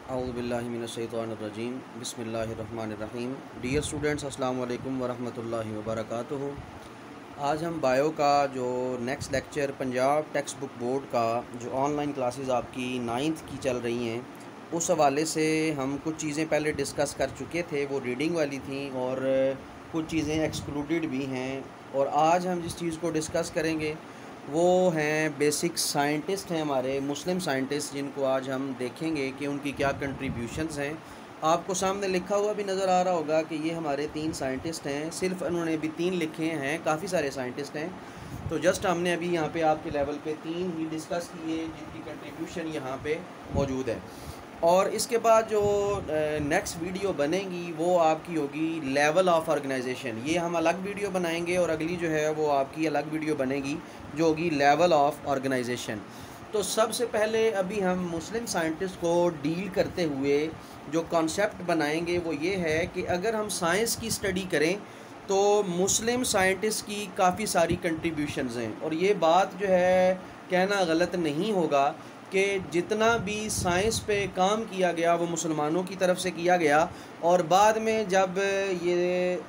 औज़ुबिल्लाहिमिनश्शैतानिर्रजीम बिस्मिल्लाहिर्रहमानिर्रहीम। Dear students, अस्सलाम वालेकुम वरहमतुल्लाहि वबरकातुहू। आज हम बायो का जो next lecture Punjab text book board का जो ऑनलाइन क्लासेस आपकी 9th की चल रही हैं, उस हवाले से हम कुछ चीज़ें पहले डिस्कस कर चुके थे। वो रीडिंग वाली थी और कुछ चीज़ें एक्सक्लूडेड भी हैं। और आज हम जिस चीज़ को डिस्कस करेंगे वो हैं बेसिक साइंटिस्ट हैं, हमारे मुस्लिम साइंटिस्ट, जिनको आज हम देखेंगे कि उनकी क्या कंट्रीब्यूशंस हैं। आपको सामने लिखा हुआ भी नज़र आ रहा होगा कि ये हमारे 3 साइंटिस्ट हैं। सिर्फ उन्होंने भी 3 लिखे हैं, काफ़ी सारे साइंटिस्ट हैं। तो जस्ट हमने अभी यहाँ पे आपके लेवल पे 3 ही डिस्कस किए जिनकी कंट्रीब्यूशन यहाँ पे मौजूद है। और इसके बाद जो नेक्स्ट वीडियो बनेगी वो आपकी होगी लेवल ऑफ ऑर्गेनाइजेशन। ये हम अलग वीडियो बनाएंगे और अगली जो है वो आपकी अलग वीडियो बनेगी जो होगी लेवल ऑफ ऑर्गेनाइजेशन। तो सबसे पहले अभी हम मुस्लिम साइंटिस्ट को डील करते हुए जो कॉन्सेप्ट बनाएंगे वो ये है कि अगर हम साइंस की स्टडी करें तो मुस्लिम साइंटिस्ट की काफ़ी सारी कंट्रीब्यूशंस हैं। और ये बात जो है कहना गलत नहीं होगा कि जितना भी साइंस पे काम किया गया वो मुसलमानों की तरफ से किया गया, और बाद में जब ये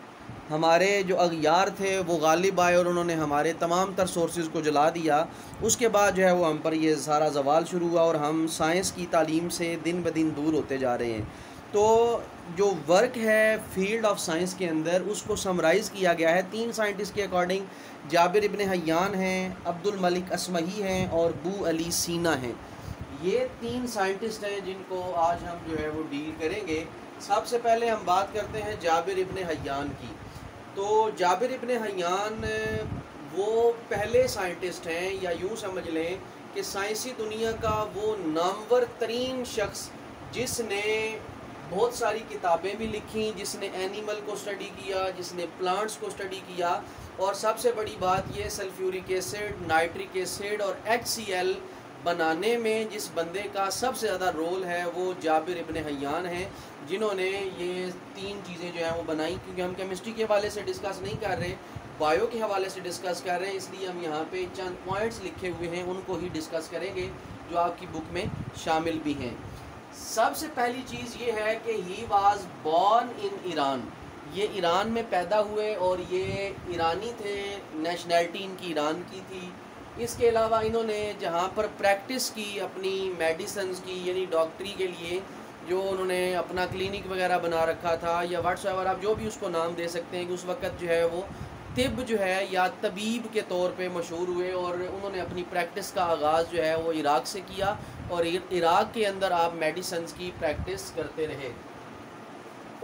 हमारे जो अगयार थे वो गालिब आए और उन्होंने हमारे तमाम तर सोर्सेज़ को जला दिया, उसके बाद जो है वो हम पर ये सारा जवाल शुरू हुआ और हम साइंस की तालीम से दिन ब दिन दूर होते जा रहे हैं। तो जो वर्क है फील्ड ऑफ साइंस के अंदर उसको समराइज़ किया गया है 3 साइंटिस्ट के अकॉर्डिंग। जाबिर इब्न हय्यान हैं, अब्दुल मलिक असमही हैं और बू अली सीना हैं। ये 3 साइंटिस्ट हैं जिनको आज हम जो है वो डील करेंगे। सबसे पहले हम बात करते हैं जाबिर इब्न हय्यान की। तो जाबिर इब्न हय्यान वो पहले साइंटिस्ट हैं, या यूँ समझ लें कि साइंसी दुनिया का वो नामवर तरीन शख्स जिसने बहुत सारी किताबें भी लिखी, जिसने एनिमल को स्टडी किया, जिसने प्लांट्स को स्टडी किया, और सबसे बड़ी बात ये सल्फ्यूरिक एसिड, नाइट्रिक एसिड और HCl बनाने में जिस बंदे का सबसे ज़्यादा रोल है वो जाबिर इब्न हय्यान हैं, जिन्होंने ये 3 चीज़ें जो हैं वो बनाई। क्योंकि हम केमिस्ट्री के हवाले से डिस्कस नहीं कर रहे, बायो के हवाले से डिस्कस कर रहे हैं, इसलिए हम यहाँ पे चंद पॉइंट्स लिखे हुए हैं उनको ही डिस्कस करेंगे जो आपकी बुक में शामिल भी हैं। सबसे पहली चीज़ ये है कि he was born in Iran. ये ईरान में पैदा हुए और ये ईरानी थे, नेशनैलिटी इनकी ईरान की थी। इसके अलावा इन्होंने जहाँ पर प्रैक्टिस की अपनी मेडिसिन्स की, यानी डॉक्टरी के लिए, जो उन्होंने अपना क्लिनिक वगैरह बना रखा था या व्हाट्सएवर आप जो भी उसको नाम दे सकते हैं, कि उस वक़्त जो है वो तिब जो है या तबीब के तौर पे मशहूर हुए। और उन्होंने अपनी प्रैक्टिस का आगाज़ जो है वो इराक़ से किया और इराक़ के अंदर आप मेडिसिन्स की प्रैक्टिस करते रहे।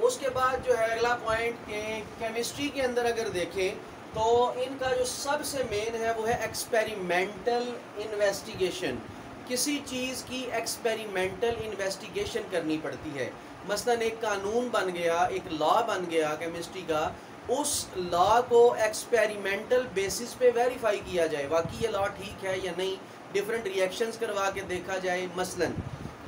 उसके बाद जो है अगला पॉइंट के केमिस्ट्री के अंदर अगर देखें तो इनका जो सबसे मेन है वो है एक्सपेरिमेंटल इन्वेस्टिगेशन। किसी चीज़ की एक्सपेरिमेंटल इन्वेस्टिगेशन करनी पड़ती है। मसलन एक कानून बन गया, एक लॉ बन गया केमिस्ट्री का, उस लॉ को एक्सपेरिमेंटल बेसिस पे वेरीफाई किया जाए, वाकई ये लॉ ठीक है या नहीं, डिफरेंट रिएक्शंस करवा के देखा जाए। मसलन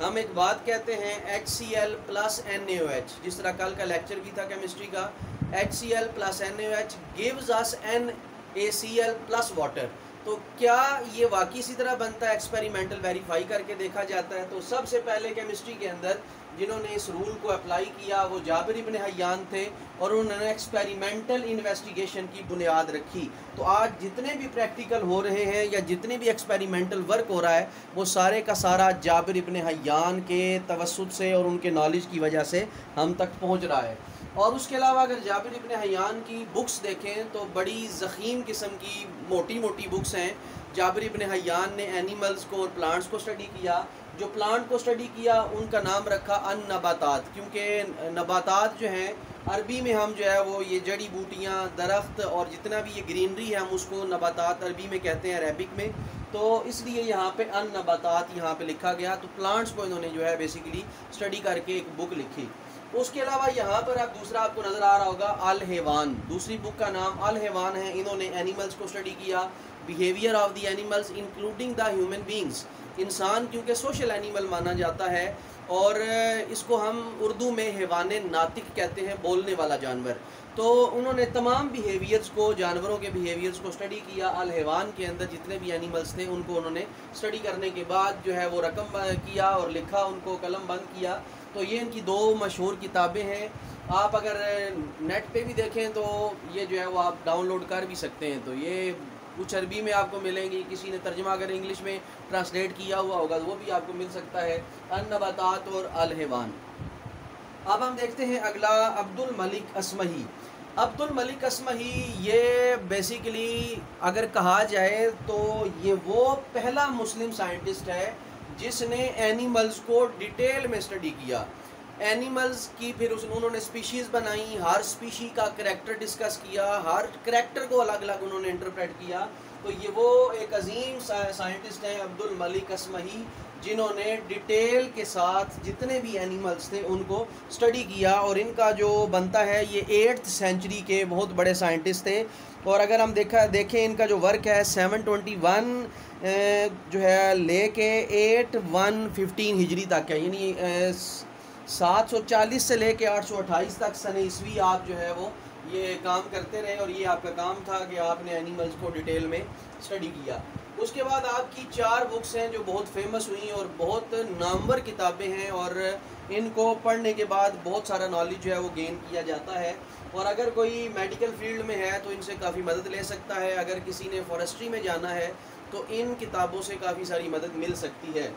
हम एक बात कहते हैं HCl प्लस NaOH, जिस तरह कल का लेक्चर भी था केमिस्ट्री का, HCl plus NaOH gives us NaCl plus water. तो क्या ये वाकई इसी तरह बनता है? एक्सपेरिमेंटल वेरीफाई करके देखा जाता है। तो सबसे पहले केमिस्ट्री के अंदर जिन्होंने इस रूल को अप्लाई किया वो जाबिर इब्न हय्यान थे और उन्होंने एक्सपेरिमेंटल इन्वेस्टिगेशन की बुनियाद रखी। तो आज जितने भी प्रैक्टिकल हो रहे हैं या जितने भी एक्सपेरिमेंटल वर्क हो रहा है वो सारे का सारा जाबिर इब्न हय्यान के तवस्सुत से और उनके नॉलेज की वजह से हम तक पहुँच रहा है। और उसके अलावा अगर जाबिर इब्न हय्यान की बुक्स देखें तो बड़ी ज़ख़ीम किस्म की मोटी मोटी बुक्स हैं। जाबिर इब्न हय्यान ने एनिमल्स को और प्लांट्स को स्टडी किया। जो प्लांट को स्टडी किया उनका नाम रखा अन नबातात, क्योंकि नबातात जो हैं अरबी में हम जो है वो ये जड़ी बूटियाँ, दरख्त और जितना भी ये ग्रीनरी है हम उसको नबातात अरबी में कहते हैं, अरेबिक में। तो इसलिए यहाँ पे अन नबातात यहाँ पे लिखा गया। तो प्लांट्स को इन्होंने जो है बेसिकली स्टडी करके एक बुक लिखी। उसके अलावा यहाँ पर आप दूसरा आपको नज़र आ रहा होगा अल हैवान, दूसरी बुक का नाम अल हैवान है। इन्होंने एनिमल्स को स्टडी किया, behaviour of the animals including the human beings. इंसान क्योंकि सोशल एनिमल माना जाता है और इसको हम उर्दू में हैवान नातिक कहते हैं, बोलने वाला जानवर। तो उन्होंने तमाम बिहेवियर्स को, जानवरों के बिहेवियर्स को स्टडी किया। अल हैवान के अंदर जितने भी एनिमल्स थे उनको उन्होंने स्टडी करने के बाद जो है वो रकम किया और लिखा, उनको कलम बंद किया। तो ये इनकी दो मशहूर किताबें हैं। आप अगर नेट पे भी देखें तो ये जो है वो आप डाउनलोड कर भी सकते हैं। तो ये कुछ अरबी में आपको मिलेंगी, किसी ने तर्जमा अगर इंग्लिश में ट्रांसलेट किया हुआ होगा तो वो भी आपको मिल सकता है, अन-नबातात और अल हैवान। अब हम देखते हैं अगला, अब्दुल मलिक असमही। अब्दुल मलिक असमही ये बेसिकली अगर कहा जाए तो ये वो पहला मुस्लिम साइंटिस्ट है जिसने एनिमल्स को डिटेल में स्टडी किया। एनिमल्स की फिर उन्होंने स्पीशीज़ बनाई, हर स्पीशी का करैक्टर डिस्कस किया, हर करैक्टर को अलग अलग उन्होंने इंटरप्रेट किया। तो ये वो एक अजीम साइंटिस्ट हैं अब्दुल मलिक असमही, जिन्होंने डिटेल के साथ जितने भी एनिमल्स थे उनको स्टडी किया। और इनका जो बनता है, ये 8th सेंचुरी के बहुत बड़े साइंटिस्ट थे। और अगर हम देखें इनका जो वर्क है 721 जो है लेके 8115 हिजरी तक है, यानी 740 से लेके 828 तक सन ईस्वी आप जो है वो ये काम करते रहे। और ये आपका काम था कि आपने एनिमल्स को डिटेल में स्टडी किया। उसके बाद आपकी 4 बुक्स हैं जो बहुत फेमस हुई और बहुत नामवर किताबें हैं, और इनको पढ़ने के बाद बहुत सारा नॉलेज जो है वो गेन किया जाता है। और अगर कोई मेडिकल फील्ड में है तो इनसे काफ़ी मदद ले सकता है। अगर किसी ने फॉरेस्ट्री में जाना है तो इन किताबों से काफ़ी सारी मदद मिल सकती है।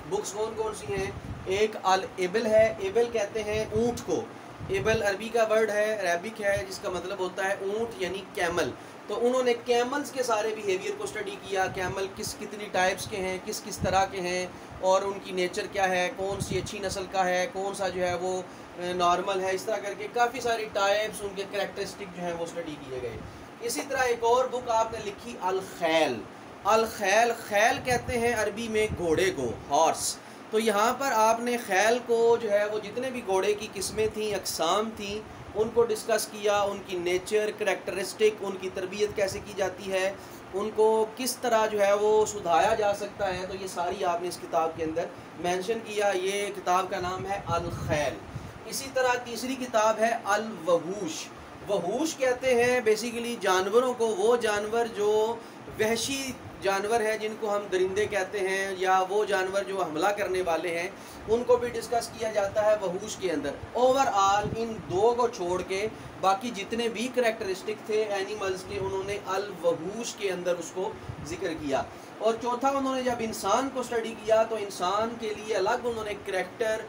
बुक्स कौन कौन सी हैं? एक अल एबल है, एबल कहते हैं ऊँट को। एबल अरबी का वर्ड है, अरेबिक है, जिसका मतलब होता है ऊँट यानी कैमल। तो उन्होंने कैमल्स के सारे बिहेवियर को स्टडी किया, कैमल कितनी टाइप्स के हैं, किस तरह के हैं और उनकी नेचर क्या है, कौन सी अच्छी नस्ल का है, कौन सा जो है वो नॉर्मल है, इस तरह करके काफ़ी सारी टाइप्स, उनके करैक्टरिस्टिक जो हैं वो स्टडी किए गए। इसी तरह एक और बुक आपने लिखी अल खैल। अल खैल, खैल कहते हैं अरबी में घोड़े को, हॉर्स। तो यहाँ पर आपने खैल को जो है वो जितने भी घोड़े की किस्में थी, अक़साम थी, उनको डिस्कस किया, उनकी नेचर, करैक्टरिस्टिक, उनकी तरबियत कैसे की जाती है, उनको किस तरह जो है वो सुधारा जा सकता है। तो ये सारी आपने इस किताब के अंदर मेंशन किया। ये किताब का नाम है अल खैल। इसी तरह तीसरी किताब है अल वहूश। वहूश कहते हैं बेसिकली जानवरों को, वो जानवर जो वहशी जानवर हैं, जिनको हम दरिंदे कहते हैं, या वो जानवर जो हमला करने वाले हैं, उनको भी डिस्कस किया जाता है वहूश के अंदर। ओवरऑल इन दो को छोड़ के बाकी जितने भी करैक्टरिस्टिक थे एनिमल्स के, उन्होंने अल वहूश के अंदर उसको जिक्र किया। और चौथा, उन्होंने जब इंसान को स्टडी किया तो इंसान के लिए अलग उन्होंने करैक्टर,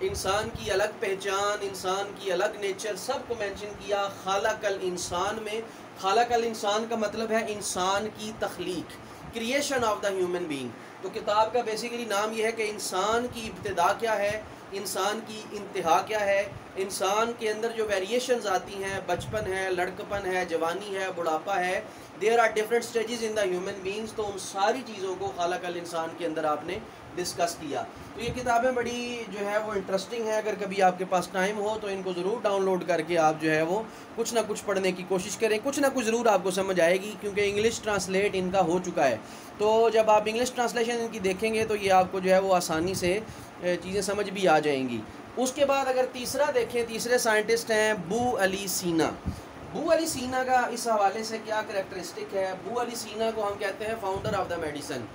इंसान की अलग पहचान, इंसान की अलग नेचर, सब को मेंशन किया। खालकल इंसान में, खालकल इंसान का मतलब है इंसान की तख्लीक, creation of the human being. तो किताब का बेसिकली नाम यह है कि इंसान की इब्तिदा क्या है, इंसान की इंतहा क्या है, इंसान के अंदर जो वेरिएशंस आती हैं, बचपन है, लड़कपन है, जवानी है, बुढ़ापा है, there are different stages in the human beings. तो उन सारी चीज़ों को खालकल इंसान के अंदर आपने डिस्कस किया। तो ये किताबें बड़ी जो है वो इंटरेस्टिंग है। अगर कभी आपके पास टाइम हो तो इनको ज़रूर डाउनलोड करके आप जो है वो कुछ ना कुछ पढ़ने की कोशिश करें। कुछ ना कुछ ज़रूर आपको समझ आएगी, क्योंकि इंग्लिश ट्रांसलेट इनका हो चुका है। तो जब आप इंग्लिश ट्रांसलेशन इनकी देखेंगे तो ये आपको जो है वो आसानी से चीज़ें समझ भी आ जाएंगी। उसके बाद अगर तीसरा देखें, तीसरे साइंटिस्ट हैं अबू अली सीना। अबू अली सीना का इस हवाले से क्या करैक्टरिस्टिक है? अबू अली सीना को हम कहते हैं फाउंडर ऑफ द मेडिसन।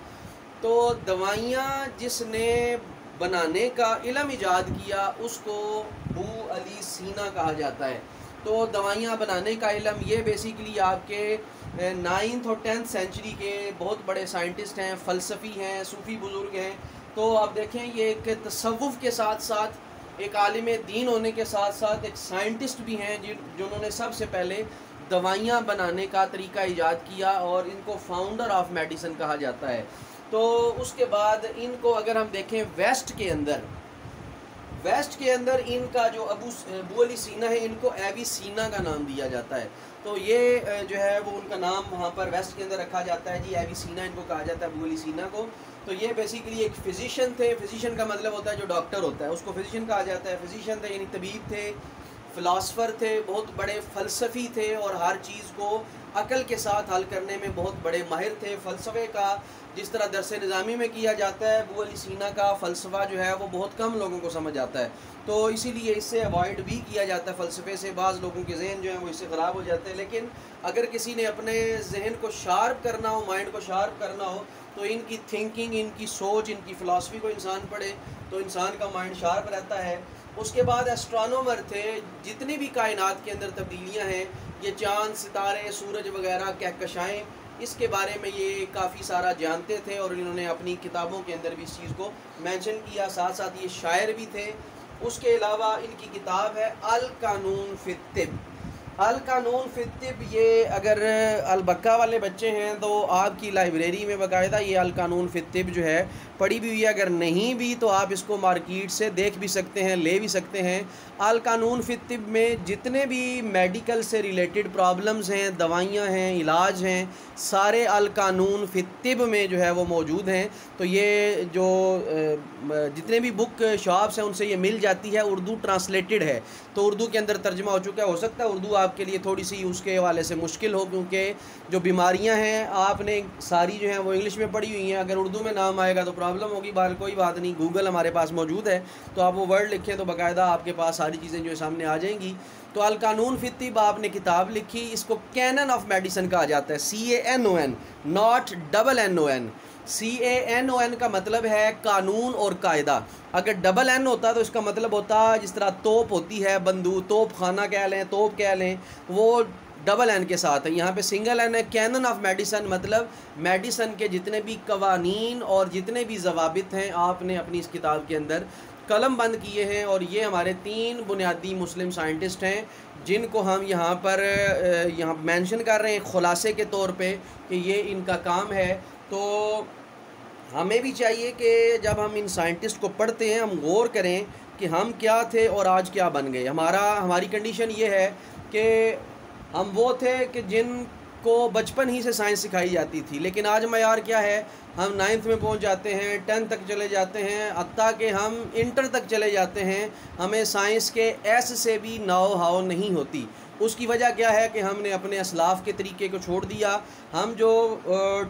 तो दवाइयाँ जिसने बनाने का इल्म ईजाद किया उसको अबू अली सीना कहा जाता है। तो दवाइयाँ बनाने का इल्म, ये बेसिकली आपके 9th और 10th सेंचुरी के बहुत बड़े साइंटिस्ट हैं, फ़लसफ़ी हैं, सूफ़ी बुज़ुर्ग हैं। तो आप देखें, ये एक तसव्वुफ़ के साथ साथ एक आलिम दीन होने के साथ साथ एक साइंटिस्ट भी हैं जिन्होंने सबसे पहले दवाइयाँ बनाने का तरीका ईजाद किया, और इनको फाउंडर ऑफ मेडिसिन कहा जाता है। तो उसके बाद इनको अगर हम देखें वेस्ट के अंदर इनका जो अबू अली सीना है, इनको एवी सीना का नाम दिया जाता है। तो ये जो है वो उनका नाम वहाँ पर वेस्ट के अंदर रखा जाता है जी, एवी सीना इनको कहा जाता है, अबू अली सीना को। तो ये बेसिकली एक फ़िज़िशियन थे। फ़िज़िशियन का मतलब होता है जो डॉक्टर होता है, उसको फ़िज़िशियन कहा जाता है। फ़िज़िशियन थे यानी तबीब थे, फ़िलासफ़र थे, बहुत बड़े फ़लसफ़ी थे और हर चीज़ को अक़ल के साथ हल करने में बहुत बड़े माहिर थे। फ़लसफ़े का जिस तरह दरस निज़ामी में किया जाता है, अबू अली सीना का फ़लसफ़ा जो है वो बहुत कम लोगों को समझ आता है, तो इसीलिए इससे अवॉइड भी किया जाता है। फ़लसफ़े से बाज़ लोगों के जहन जो है वो इससे ख़राब हो जाते हैं। लेकिन अगर किसी ने अपने जहन को शार्प करना हो, माइंड को शार्प करना हो, तो इनकी थिंकिंग, इनकी सोच, इनकी फ़िलासफ़ी को इंसान पढ़े तो इंसान का माइंड शार्प रहता है। उसके बाद एस्ट्रोनॉमर थे, जितनी भी कायनात के अंदर तब्दीलियाँ हैं, ये चाँद, सितारे, सूरज वगैरह, कहकशाएँ, इसके बारे में ये काफ़ी सारा जानते थे और इन्होंने अपनी किताबों के अंदर भी इस चीज़ को मेंशन किया। साथ साथ ये शायर भी थे। उसके अलावा इनकी किताब है अल कानून फित तिब। अल कानून फित तिब, ये अगर अलबक्का वाले बच्चे हैं तो आपकी लाइब्रेरी में बाकायदा ये अल कानून फित तिब जो है पढ़ी भी हुई है। अगर नहीं भी तो आप इसको मार्केट से देख भी सकते हैं, ले भी सकते हैं। अल कानून फित तिब में जितने भी मेडिकल से रिलेटेड प्रॉब्लम्स हैं, दवाइयाँ हैं, इलाज हैं, सारे अल कानून फित तिब में जो है वो मौजूद हैं। तो ये जो जितने भी बुक शॉप्स हैं उनसे ये मिल जाती है। उर्दू ट्रांसलेटेड है, तो उर्दू के अंदर तर्जुमा हो चुका है। हो सकता है उर्दू आपके लिए थोड़ी सी उसके हवाले से मुश्किल हो, क्योंकि जो बीमारियां हैं आपने सारी जो हैं वो इंग्लिश में पढ़ी हुई हैं। अगर उर्दू में नाम आएगा तो प्रॉब्लम होगी। बाहर कोई बात नहीं, गूगल हमारे पास मौजूद है, तो आप वो वर्ड लिखें तो बाकायदा आपके पास सारी चीज़ें जो है सामने आ जाएंगी। तो अल कानून फित तिब आपने किताब लिखी, इसको कैनन ऑफ मेडिसिन कहा जाता है। CANON, not NON। CANON का मतलब है कानून और कायदा। अगर NN होता तो इसका मतलब होता जिस तरह तोप होती है, बंदूक, तोप खाना कह लें, तोप कह लें, वो NN के साथ है। यहाँ पे सिंगल N है। कैनन ऑफ मेडिसिन मतलब मेडिसिन के जितने भी कवानीन और जितने भी ज़वाबित हैं आपने अपनी इस किताब के अंदर कलम बंद किए हैं। और ये हमारे 3 बुनियादी मुस्लिम साइंटिस्ट हैं जिनको हम यहाँ पर यहाँ मेंशन कर रहे हैं खुलासे के तौर पे कि ये इनका काम है। तो हमें भी चाहिए कि जब हम इन साइंटिस्ट को पढ़ते हैं हम गौर करें कि हम क्या थे और आज क्या बन गए। हमारी कंडीशन ये है कि हम वो थे कि जिनको बचपन ही से साइंस सिखाई जाती थी, लेकिन आज मयार क्या है, हम 9th में पहुंच जाते हैं, 10th तक चले जाते हैं, हत्ता कि हम इंटर तक चले जाते हैं, हमें साइंस के एस से भी नाव हाव नहीं होती। उसकी वजह क्या है कि हमने अपने असलाफ़ के तरीके को छोड़ दिया। हम जो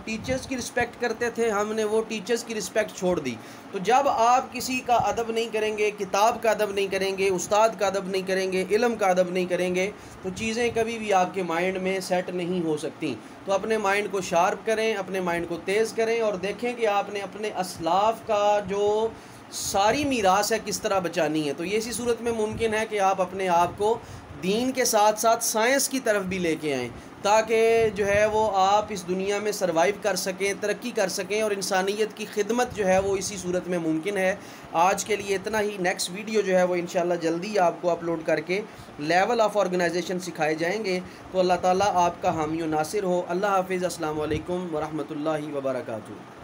टीचर्स की रिस्पेक्ट करते थे, हमने वो टीचर्स की रिस्पेक्ट छोड़ दी। तो जब आप किसी का अदब नहीं करेंगे, किताब का अदब नहीं करेंगे, उस्ताद का अदब नहीं करेंगे, इल्म का अदब नहीं करेंगे, तो चीज़ें कभी भी आपके माइंड में सेट नहीं हो सकती। तो अपने माइंड को शार्प करें, अपने माइंड को तेज़ करें और देखें कि आपने अपने असलाफ़ का जो सारी मीरास है किस तरह बचानी है। तो ये इसी सूरत में मुमकिन है कि आप अपने आप को दीन के साथ साथ साइंस की तरफ भी लेके आएँ, ताकि जो है वो आप इस दुनिया में सर्वाइव कर सकें, तरक्की कर सकें और इंसानियत की खिदमत जो है वो इसी सूरत में मुमकिन है। आज के लिए इतना ही। नेक्स्ट वीडियो जो है वो इंशाल्लाह जल्दी आपको अपलोड करके लेवल ऑफ़ ऑर्गेनाइजेशन सिखाए जाएंगे। तो अल्लाह ताला आपका हामी व नासिर हो। अल्लाह हाफिज़। अस्सलामु अलैकुम व रहमतुल्लाहि व बरकातुहू।